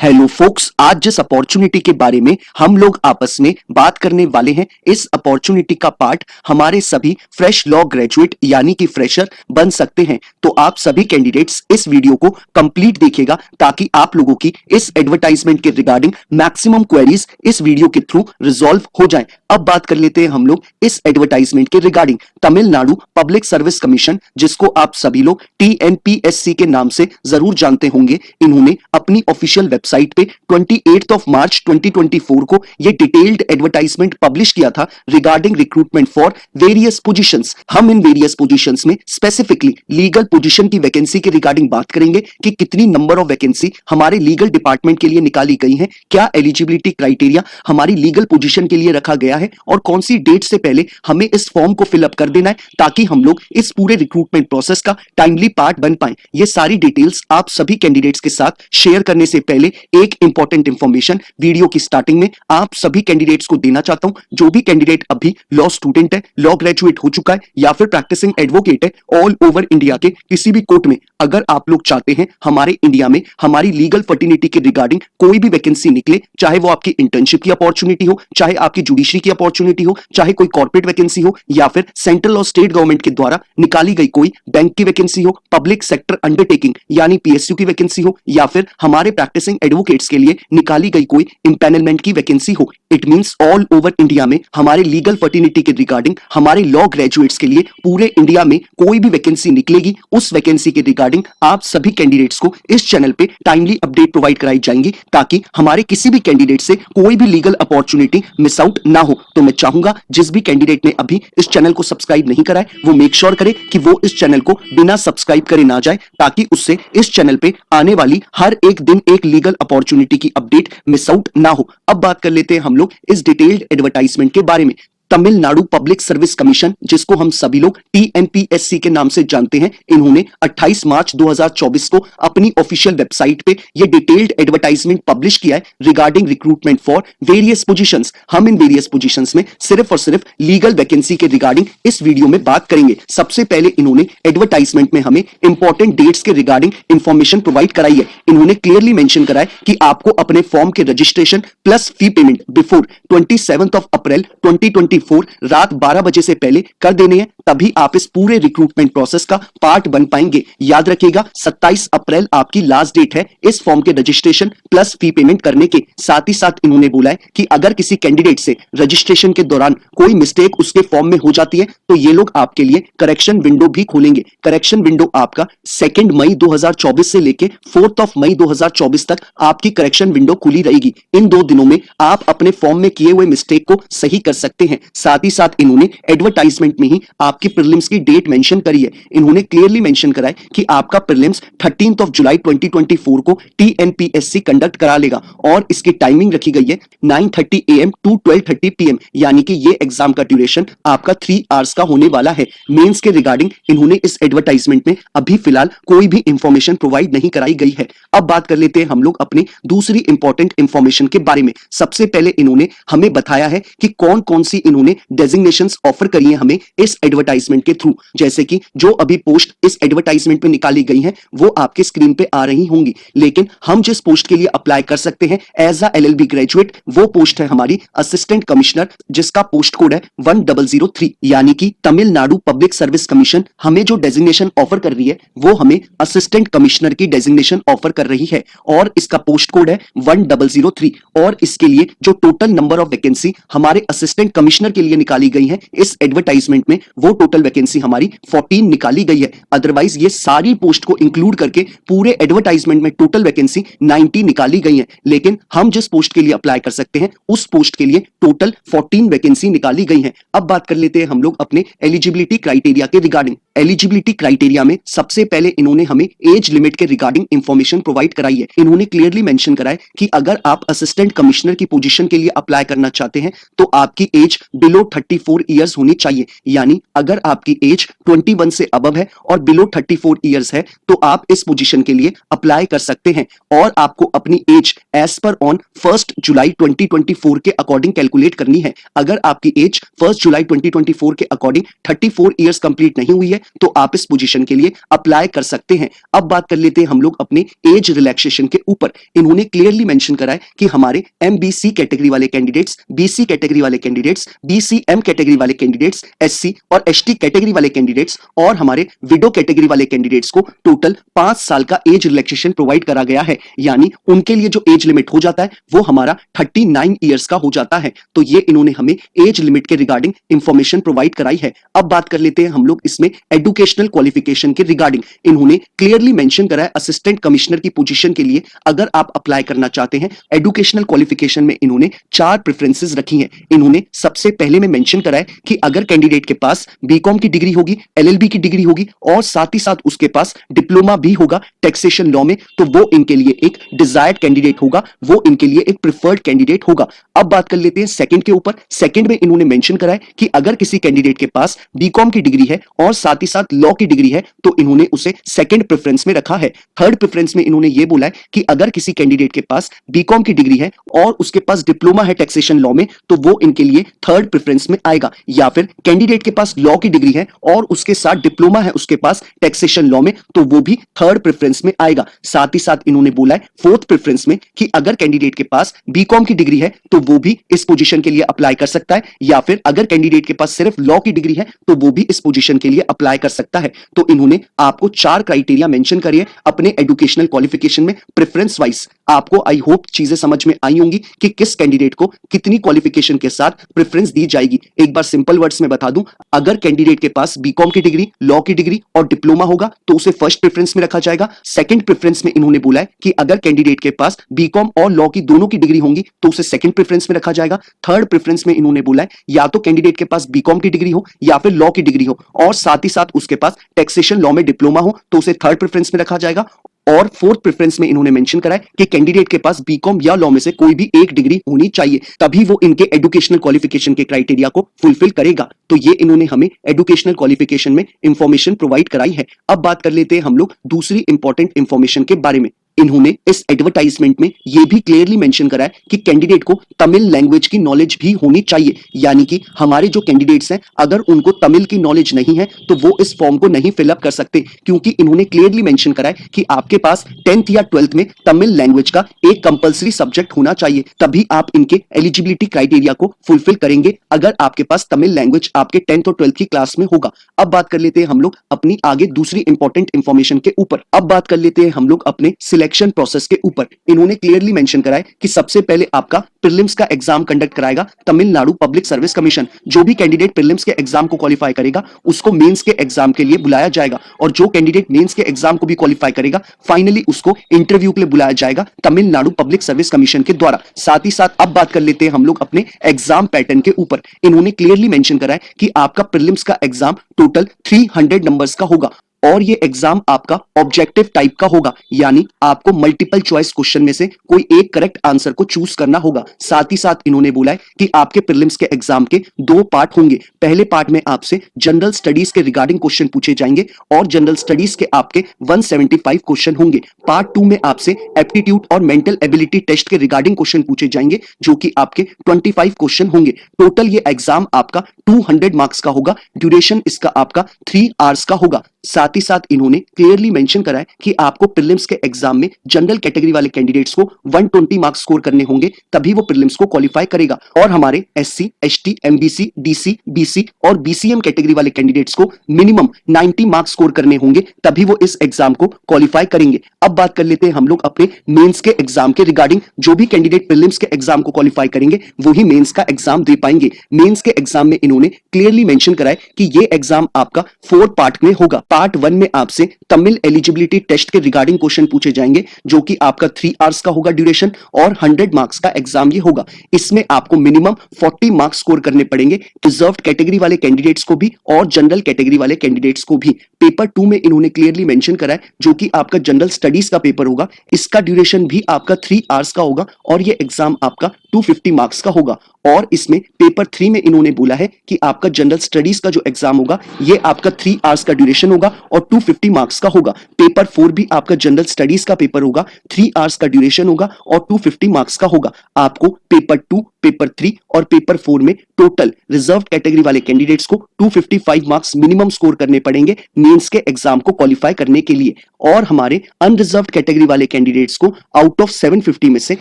Hello focus, आज जिस opportunity के बारे में हम लोग आपस में बात करने वाले हैं, इस अपॉर्चुनिटी का पार्ट हमारे सभी फ्रेश लॉ ग्रेजुएट यानी कि फ्रेशर बन सकते हैं। तो आप सभी कैंडिडेट्स इस वीडियो को कंप्लीट देखिएगा ताकि आप लोगों की इस एडवर्टाइजमेंट के रिगार्डिंग मैक्सिमम क्वेरीज इस वीडियो के थ्रू रिजॉल्व हो जाएं। अब बात कर लेते हैं हम लोग इस एडवर्टाइजमेंट के regarding. Tamil Nadu public service commission, जिसको आप सभी लोग TNPSC के नाम से जरूर जानते होंगे, इन्होंने अपनी ऑफिशियल वेबसाइट पे 28 मार्च 2024 को ये डिटेल्ड एडवर्टाइजमेंट पब्लिश किया था regarding recruitment for various positions. हम इन वेरियस पोजीशंस में स्पेसिफिकली लीगल पोजीशन की वैकेंसी के रिगार्डिंग बात करेंगे कि कितनी नंबर ऑफ वैकेंसी हमारे लीगल डिपार्टमेंट के लिए निकाली गई है, क्या एलिजिबिलिटी क्राइटेरिया हमारी लीगल पोजीशन के लिए रखा गया है और कौन सी डेट से पहले हमें इस फॉर्म को फिलअप कर देना है ताकि हम लोग इस पूरे रिक्रूटमेंट प्रोसेस का टाइमली पार्ट बन पाए। ये सारी डिटेल्स आप सभी कैंडिडेट्स के साथ शेयर करने से पहले एक इंपॉर्टेंट इंफॉर्मेशन वीडियो की स्टार्टिंग में आप सभी कैंडिडेट्स को देना चाहता हूं। जो भी कैंडिडेट अभी लॉ स्टूडेंट है, लॉ ग्रेजुएट हो चुका है या फिर प्रैक्टिसिंग एडवोकेट है, ऑल ओवर इंडिया के किसी भी कोर्ट में अगर आप लोग चाहते हैं हमारे इंडिया में हमारी लीगल फर्टिनिटी के रिगार्डिंग कोई भी वैकेंसी निकले, चाहे वो आपकी इंटर्नशिप की अपॉर्चुनिटी हो, चाहे आपकी जुडिशरी की अपॉर्चुनिटी हो, चाहे कोई कॉर्पोरेट वैकेंसी हो या फिर सेंट्रल और स्टेट गवर्नमेंट के द्वारा निकाली गई कोई बैंक की वैकेंसी हो, पब्लिक सेक्टर अंडरटेकिंग यानी PSU की वैकेंसी हो या फिर हमारे प्रैक्टिसिंग एडवोकेट्स के लिए निकाली गई कोई इंपैनलमेंट की वैकेंसी हो, it means all over India में हमारे लीगल फर्टिनिटी के रिगार्डिंग हमारे लॉ ग्रेजुएट्स के लिए पूरे इंडिया में कोई भी वैकेंसी निकलेगी, उस वैकेंसी के रिगार्डिंग आप सभी कैंडिडेट्स को इस चैनल पे टाइमली अपडेट प्रोवाइड कराई जाएंगी ताकि हमारे किसी भी कैंडिडेट से कोई भी लीगल अपॉर्चुनिटी मिस आउट ना हो। तो मैं चाहूंगा जिस भी कैंडिडेट ने अभी इस चैनल को सब्सक्राइब नहीं करा है वो मेक श्योर करे कि वो इस चैनल को बिना सब्सक्राइब करे ना जाए ताकि उससे इस चैनल पे आने वाली हर एक दिन एक लीगल अपॉर्चुनिटी की अपडेट मिस आउट ना हो। अब बात कर लेते हैं हम लोग इस डिटेल्ड एडवर्टाइजमेंट के बारे में। तमिलनाडु पब्लिक सर्विस कमीशन, जिसको हम सभी लोग TNPSC के नाम से जानते हैं, इन्होंने 28 मार्च 2024 को अपनी ऑफिशियल वेबसाइट पे ये डिटेल्ड एडवर्टाइजमेंट पब्लिश किया है regarding recruitment for various positions. हम इन वेरियस पोजीशंस में सिर्फ और सिर्फ लीगल वैकेंसी के रिगार्डिंग इस वीडियो में बात करेंगे। सबसे पहले इन्होंने एडवर्टाइजमेंट में हमें इंपॉर्टेंट डेट्स के रिगार्डिंग इंफॉर्मेशन प्रोवाइड कराई है। इन्होंने क्लियरली मेंशन करा है कि आपको अपने फॉर्म के registration plus fee payment before 27 अप्रैल 2024 रात 12 बजे से पहले कर देने हैं, तभी आप इस पूरे रिक्रूटमेंट प्रोसेस का पार्ट बन पाएंगे। याद रखिएगा 27 अप्रैल आपकी लास्ट डेट है इस फॉर्म के रजिस्ट्रेशन प्लस फी पेमेंट करने के। साथ ही साथ इन्होंने बोला है कि अगर किसी कैंडिडेट से रजिस्ट्रेशन के दौरान कोई मिस्टेक उसके फॉर्म में हो जाती है तो ये लोग आपके लिए करेक्शन विंडो भी खोलेंगे। करेक्शन विंडो आपका 2 मई 2024 से लेके 4 मई 2024 तक आपकी करेक्शन विंडो खुली रहेगी। इन 2 दिनों में आप अपने फॉर्म में किए हुए मिस्टेक को सही कर सकते हैं। साथ ही साथ इन्होंने एडवर्टाइजमेंट में ही आपकी प्रीलिम्स की डेट मेंशन करी है। इन्होंने क्लियरली मेंशन करा है कि आपका प्रीलिम्स 13 जुलाई 2024 को TNPSC कंडक्ट करा लेगा और इसकी टाइमिंग रखी गई है 9:30 AM टू 12:30 PM, यानी कि ये एग्जाम का ड्यूरेशन आपका 3 आवर्स का होने वाला है। मेंस के रिगार्डिंग इन्होंने इस एडवर्टाइजमेंट में अभी फिलहाल कोई भी इंफॉर्मेशन प्रोवाइड नहीं कराई गई है। अब बात कर लेते हैं हम लोग अपनी दूसरी इंपॉर्टेंट इंफॉर्मेशन के बारे में। सबसे पहले इन्होंने हमें बताया है कि कौन कौन सी इन्होंने डेजिग्नेशंस ऑफर करी है हमें इस एडवर्टाइजमेंट के थ्रू, जैसे कि जो अभी पोस्ट इस एडवर्टाइजमेंट में निकाली गई हैं वो आपके स्क्रीन पे आ रही होंगी। लेकिन हम जिस पोस्ट के लिए अप्लाई कर सकते हैं एज अ LLB ग्रेजुएट, वो पोस्ट है हमारी असिस्टेंट कमिश्नर, जिसका पोस्ट कोड है 1003। यानी कि तमिलनाडु पब्लिक सर्विस कमीशन हमें जो डेजिग्नेशन ऑफर कर रही है वो हमें असिस्टेंट कमिश्नर की डेजिग्नेशन ऑफर कर रही है और इसका पोस्ट कोड है 1003। और इसके लिए जो टोटल नंबर ऑफ वैकेंसी हमारे असिस्टेंट कमिश्नर के लिए निकाली गई है इस एडवर्टाइजमेंट में, वो टोटल वैकेंसी हमारी 14 निकाली गई है। अदरवाइज ये सारी पोस्ट को इंक्लूड करके पूरे एडवर्टाइजमेंट में टोटल वैकेंसी 90 निकाली गई है। लेकिन हम जिस पोस्ट के लिए अप्लाई कर सकते हैं उस पोस्ट के लिए टोटल 14 वैकेंसी निकाली गई है। अब बात कर लेते हैं हम लोग अपने एलिजिबिलिटी क्राइटेरिया के रिगार्डिंग। एलिजिबिलिटी क्राइटेरिया में सबसे पहले इन्होंने हमें एज लिमिट के रिगार्डिंग इंफॉर्मेशन प्रोवाइड कराई है। इन्होंने क्लियरली मेंशन करा है कि अगर आप असिस्टेंट कमिश्नर की पोजीशन के लिए अप्लाई करना चाहते हैं तो आपकी एज बिलो 34 ईयर्स होनी चाहिए। यानी अगर आपकी एज 21 से अबव है और बिलो 34 ईयर्स है तो आप इस पोजीशन के लिए अप्लाई कर सकते हैं और आपको अपनी एज एज पर ऑन 1 जुलाई 2024 के अकॉर्डिंग कैलकुलेट करनी है। अगर आपकी एज 1 जुलाई 2024 के अकॉर्डिंग 34 ईयर्स कंप्लीट नहीं हुई है तो आप इस पोजीशन के लिए अप्लाई कर सकते हैं। अब बात कर लेते हैं हम लोग अपने एज रिलैक्सेशन के ऊपर। इन्होंने क्लियरली मेंशन करा है कि हमारे एमबीसी कैटेगरी वाले कैंडिडेट्स, बीसी कैटेगरी वाले कैंडिडेट्स, बीसीएम कैटेगरी वाले कैंडिडेट्स, एससी और एसटी कैटेगरी वाले कैंडिडेट्स और हमारे विडो कैटेगरी वाले कैंडिडेट्स को टोटल 5 साल का एज रिलैक्सेशन प्रोवाइड करा गया है। यानी उनके लिए जो एज लिमिट हो जाता है वो हमारा 39 ईयर्स का हो जाता है। तो ये इन्होंने हमें एज लिमिट के रिगार्डिंग इंफॉर्मेशन प्रोवाइड कराई है। अब बात कर लेते हैं हम लोग इसमें एजुकेशनल क्वालिफिकेशन के रिगार्डिंग। इन्होंने क्लियरली मेंशन करा है असिस्टेंट कमिश्नर की पोजीशन के लिए अगर आप अप्लाई करना चाहते हैं, एजुकेशनल क्वालिफिकेशन में इन्होंने 4 प्रेफरेंसेस रखी हैं। इन्होंने सबसे पहले में मेंशन करा है कि अगर कैंडिडेट के पास बीकॉम की डिग्री होगी, एलएलबी की डिग्री होगी और साथ ही साथ उसके पास डिप्लोमा भी होगा टैक्सेशन लॉ में, तो वो इनके लिए एक डिजायर्ड कैंडिडेट होगा, वो इनके लिए एक प्रिफर्ड कैंडिडेट होगा। अब बात कर लेते हैं सेकंड के ऊपर। सेकंड में इन्होंने मेंशन करा है कि अगर किसी कैंडिडेट के पास बीकॉम की डिग्री है और साथ ही साथ लॉ की डिग्री है तो इन्होंने उसे सेकंड प्रेफरेंस में रखा है। थर्ड प्रेफरेंस में इन्होंने ये बोला है कि अगर किसी कैंडिडेट के पास बीकॉम की डिग्री है और उसके पास डिप्लोमा है टैक्सेशन लॉ में तो वो इनके लिए थर्ड प्रेफरेंस में आएगा। या फिर कैंडिडेट के पास लॉ की डिग्री है और उसके साथ डिप्लोमा है उसके पास टैक्सेशन लॉ में तो वो भी थर्ड प्रेफरेंस में आएगा। साथ ही साथ इन्होंने बोला है फोर्थ प्रेफरेंस में कि अगर कैंडिडेट के पास बीकॉम की डिग्री है तो वो भी इस पोजीशन के लिए अप्लाई कर सकता है, या फिर अगर कैंडिडेट के पास सिर्फ लॉ की डिग्री है तो वो भी इस पोजीशन के लिए अप्लाई कर सकता है। तो इन्होंने आपको 4 क्राइटेरिया मेंशन करिए अपने एजुकेशनल क्वालिफिकेशन में प्रेफरेंस वाइज। आपको आई होप चीजें समझ में आई होंगी कि किस कैंडिडेट को कितनी क्वालिफिकेशन के साथ प्रेफरेंस दी जाएगी। एक बार सिंपल वर्ड्स में बता दूं, अगर कैंडिडेट के पास बीकॉम की डिग्री, लॉ की डिग्री और डिप्लोमा होगा तो उसे फर्स्ट प्रेफरेंस में रखा जाएगा। सेकंड प्रेफरेंस में इन्होंने बोला है कि अगर कैंडिडेट के पास बीकॉम और लॉ की दोनों की डिग्री होंगी तो उसे सेकंड प्रेफरेंस में रखा जाएगा। थर्ड प्रेफरेंस में इन्होंने बोला है या तो कैंडिडेट के पास बीकॉम की डिग्री हो या फिर लॉ की डिग्री हो और साथ ही साथ उसके पास टैक्सेशन लॉ में डिप्लोमा हो तो उसे थर्ड प्रेफरेंस में रखा जाएगा। और फोर्थ प्रेफरेंस में इन्होंने मेंशन करा है कि कैंडिडेट के पास बीकॉम या लॉ में से कोई भी एक डिग्री होनी चाहिए, तभी वो इनके एजुकेशनल क्वालिफिकेशन के क्राइटेरिया को फुलफिल करेगा। तो ये इन्होंने हमें एजुकेशनल क्वालिफिकेशन में इंफॉर्मेशन प्रोवाइड कराई है। अब बात कर लेते हैं हम लोग दूसरी इंपॉर्टेंट इंफॉर्मेशन के बारे में। इन्होंने इस एडवर्टाइजमेंट में यह भी क्लियरली मेंशन करा है कि कैंडिडेट को तमिल लैंग्वेज की नॉलेज भी होनी चाहिए। यानी कि हमारे जो कैंडिडेट्स हैं अगर उनको तमिल की नॉलेज नहीं है तो वो इस फॉर्म को नहीं फिलअप कर सकते, क्योंकि इन्होंने क्लियरली मेंशन करा है कि आपके पास 10th या 12th में तमिल लैंग्वेज का एक कंपलसरी सब्जेक्ट होना चाहिए, तभी आप इनके एलिजिबिलिटी क्राइटेरिया को फुलफिल करेंगे अगर आपके पास तमिल लैंग्वेज आपके 10th और 12th की क्लास में होगा। अब बात कर लेते हैं हम लोग अपनी आगे दूसरी इंपॉर्टेंट इंफॉर्मेशन के ऊपर। अब बात कर लेते हैं हम लोग अपने सिलेक्शन प्रोसेस के ऊपर। इन्होंने क्लियरली मेंशन करा है कि सबसे पहले आपका प्रीलिम्स का एग्जाम कंडक्ट कराएगा तमिलनाडु पब्लिक सर्विस कमीशन। जो भी कैंडिडेट प्रीलिम्स के एग्जाम को क्वालिफाई करेगा उसको मेंस के एग्जाम के लिए बुलाया जाएगा, और जो कैंडिडेट मेंस के एग्जाम को भी क्वालिफाई करेगा फाइनली उसको इंटरव्यू के लिए बुलाया जाएगा तमिलनाडु पब्लिक सर्विस कमीशन के द्वारा। साथ ही साथ अब बात कर लेते हैं हम लोग अपने एग्जाम पैटर्न के ऊपर। इन्होंने क्लियरली मेंशन करा है कि आपका प्रीलिम्स का एग्जाम टोटल 300 नंबर्स का होगा और ये एग्जाम आपका ऑब्जेक्टिव टाइप का होगा, यानी आपको मल्टीपल चॉइस क्वेश्चन में से कोई एक करेक्ट आंसर को चूज करना होगा। साथ ही साथ इन्होंने बोला है कि आपके प्रीलिम्स के एग्जाम के 2 पार्ट होंगे। पहले पार्ट में आपसे जनरल स्टडीज के रिगार्डिंग क्वेश्चन पूछे जाएंगे और जनरल स्टडीज के आपके 175 क्वेश्चन होंगे। पार्ट 2 में आपसे एप्टीट्यूड और मेंटल एबिलिटी टेस्ट के रिगार्डिंग क्वेश्चन पूछे जाएंगे जो कि आपके 25 क्वेश्चन होंगे। टोटल ये एग्जाम आपका 200 मार्क्स का होगा। ड्यूरेशन इसका आपका 3 आवर्स का होगा। साथ ही साथ इन्होंने क्लियरली मेंशन करा है कि आपको प्रीलिम्स के एग्जाम में जनरल कैटेगरी वाले कैंडिडेट्स को 120 मार्क्स स्कोर करने होंगे, तभी वो प्रीलिम्स को क्वालिफाई करेगा। और हमारे SC, ST, MBC, DC, BC और बीसीएम कैटेगरी वाले कैंडिडेट्स को मिनिमम 90 मार्क्स स्कोर करने होंगे, तभी वो इस एग्जाम को क्वालिफाई करेंगे। अब बात कर लेते हैं हम लोग अपने मेंस के एग्जाम के रिगार्डिंग। जो भी कैंडिडेट प्रीलिम्स के एग्जाम को क्वालिफाई करेंगे वो ही मेंस का एग्जाम दे पाएंगे। मेंस के एग्जाम में इन्होंने क्लियरली मेंशन करा है कि ये एग्जाम आपका 4 पार्ट में होगा। पार्ट 1 में आपसे तमिल एलिजिबिलिटी टेस्ट के रिगार्डिंग क्वेश्चन पूछे जाएंगे, जो कि आपका 3 आवर्स का होगा ड्यूरेशन और 100 मार्क्स का एग्जाम ये होगा। इसमें आपको मिनिमम 40 मार्क्स स्कोर करने पड़ेंगे, रिजर्व्ड कैटेगरी वाले कैंडिडेट्स को भी और जनरल कैटेगरी वाले कैंडिडेट्स को भी। पेपर 2 में इन्होंने क्लियरली मेंशन करा है, जो कि आपका जनरल स्टडीज का पेपर होगा, इसका ड्यूरेशन भी आपका 3 आवर्स का होगा और ये एग्जाम आपका 250 मार्क्स का होगा। और इसमें पेपर 3 में इन्होंने बोला है कि आपका जनरल स्टडीज का जो एग्जाम होगा ये आपका 3 आवर्स का ड्यूरेशन होगा और 250 मार्क्स का होगा। पेपर 4 भी आपका जनरल स्टडीज का पेपर होगा, 3 आवर्स का ड्यूरेशन होगा और 250 मार्क्स का होगा। आपको पेपर 2, पेपर 3 और पेपर 4 में टोटल रिजर्व कैटेगरी वाले कैंडिडेट्स को 255 मार्क्स मिनिमम स्कोर करने पड़ेंगे मेंस के एग्जाम को क्वालिफाई करने के लिए। और हमारे अनरिजर्व्ड कैटेगरी वाले कैंडिडेट्स को आउट ऑफ 750 में से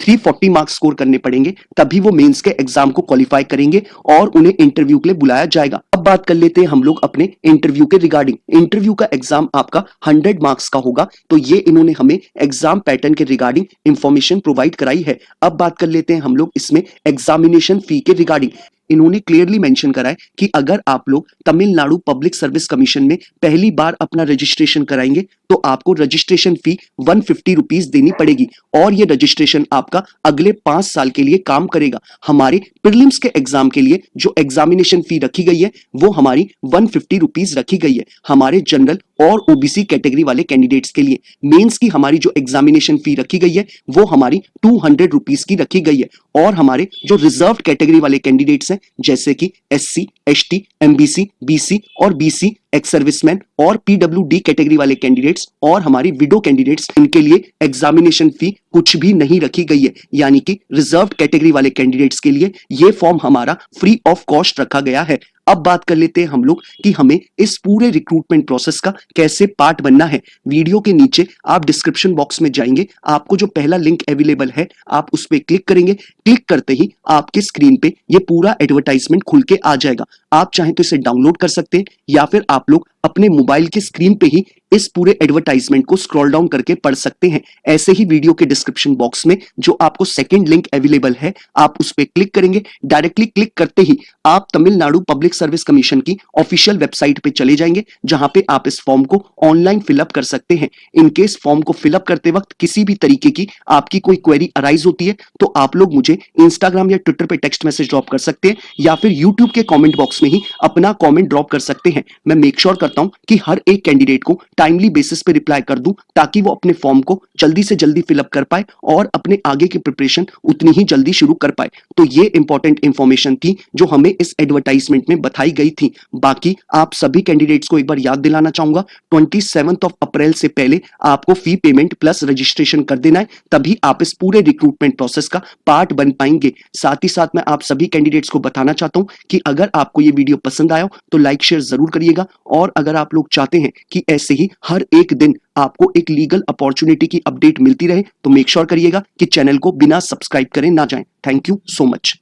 340 मार्क्स स्कोर करने पड़ेंगे, तभी वो मेंस के एग्जाम को क्वालिफाई करेंगे और उन्हें इंटरव्यू के लिए बुलाया जाएगा। अब बात कर लेते हैं हम लोग अपने इंटरव्यू के रिगार्डिंग। इंटरव्यू का एग्जाम आपका 100 मार्क्स का होगा, तो ये इन्होंने हमें एग्जाम पैटर्न के रिगार्डिंग इंफॉर्मेशन प्रोवाइड कराई है। अब बात कर लेते हैं हम लोग इसमें एग्जामिनेशन फी के रिगार्डिंग। इन्होंने क्लियरली मेंशन करा है कि अगर आप लोग तमिलनाडु पब्लिक सर्विस कमीशन में पहली बार अपना रजिस्ट्रेशन कराएंगे तो आपको रजिस्ट्रेशन फी 150 रुपीज देनी पड़ेगी और ये रजिस्ट्रेशन आपका अगले 5 साल के लिए काम करेगा। हमारे प्रीलिम्स के एग्जाम के लिए जो एग्जामिनेशन फी रखी गई है वो हमारी 150 रुपीज रखी गई है हमारे जनरल और ओबीसी कैटेगरी वाले कैंडिडेट्स के लिए। मेंस की हमारी जो एग्जामिनेशन फी रखी गई है वो हमारी 200 रुपीज की रखी गई है। और हमारे जो रिजर्व कैटेगरी वाले कैंडिडेट्स हैं जैसे कि एससी, एसटी, एमबीसी, बीसी और बीसी, एक्स सर्विसमैन और पीडब्ल्यूडी कैटेगरी वाले कैंडिडेट्स और हमारी विडो कैंडिडेट्स, इनके लिए एग्जामिनेशन फी कुछ भी नहीं रखी गई है। यानी कि रिजर्व्ड कैटेगरी वाले कैंडिडेट्स के लिए ये फॉर्म हमारा फ्री ऑफ कॉस्ट रखा गया है। अब बात कर लेते हैं हम लोग कि हमें इस पूरे रिक्रूटमेंट प्रोसेस का कैसे पार्ट बनना है। वीडियो के नीचे आप डिस्क्रिप्शन बॉक्स में जाएंगे, आपको जो पहला लिंक अवेलेबल है आप उस पर क्लिक करेंगे। क्लिक करते ही आपके स्क्रीन पे ये पूरा एडवर्टाइजमेंट खुल के आ जाएगा। आप चाहें तो इसे डाउनलोड कर सकते हैं या फिर आप लोग अपने मोबाइल की स्क्रीन पे ही इस पूरे एडवर्टाइजमेंट को स्क्रॉल डाउन करके पढ़ सकते हैं। ऐसे ही वीडियो के डिस्क्रिप्शन बॉक्स में जो आपको सेकंड लिंक अवेलेबल है आप उस पर क्लिक करेंगे। डायरेक्टली क्लिक करते ही आप तमिलनाडु पब्लिक सर्विस कमीशन की ऑफिशियल वेबसाइट पे चले जाएंगे, जहां पे आप इस फॉर्म को ऑनलाइन फिलअप कर सकते हैं। इनकेस फॉर्म को फिलअप करते वक्त किसी भी तरीके की आपकी कोई क्वेरी अराइज होती है तो आप लोग मुझे इंस्टाग्राम या ट्विटर पे टेक्स्ट मैसेज ड्रॉप कर सकते हैं या फिर यूट्यूब के कॉमेंट बॉक्स में ही अपना कॉमेंट ड्रॉप कर सकते हैं। मैं मेक श्योर करता हूं कि हर एक कैंडिडेट को टाइमली बेसिस पे रिप्लाई कर दूं ताकि वो अपने फॉर्म को जल्दी से जल्दी फिलअप कर पाए और अपने आगे की प्रिपरेशन उतनी ही जल्दी शुरू कर पाए। तो ये इंपॉर्टेंट इंफॉर्मेशन थी जो हमें इस एडवर्टाइजमेंट में बताई गई थी। बाकी आप सभी कैंडिडेट्स को एक बार याद दिलाना चाहूंगा, 27 अप्रैल से पहले आपको फी पेमेंट प्लस रजिस्ट्रेशन कर देना है, तभी आप इस पूरे रिक्रूटमेंट प्रोसेस का पार्ट बन पाएंगे। साथ ही साथ मैं आप सभी कैंडिडेट्स को बताना चाहता हूं कि अगर आपको ये वीडियो पसंद आया तो लाइक शेयर जरूर करिएगा और अगर आप लोग चाहते हैं कि ऐसे ही हर एक दिन आपको एक लीगल अपॉर्चुनिटी की अपडेट मिलती रहे तो मेक श्योर करिएगा कि चैनल को बिना सब्सक्राइब करे ना जाएं। Thank you so much.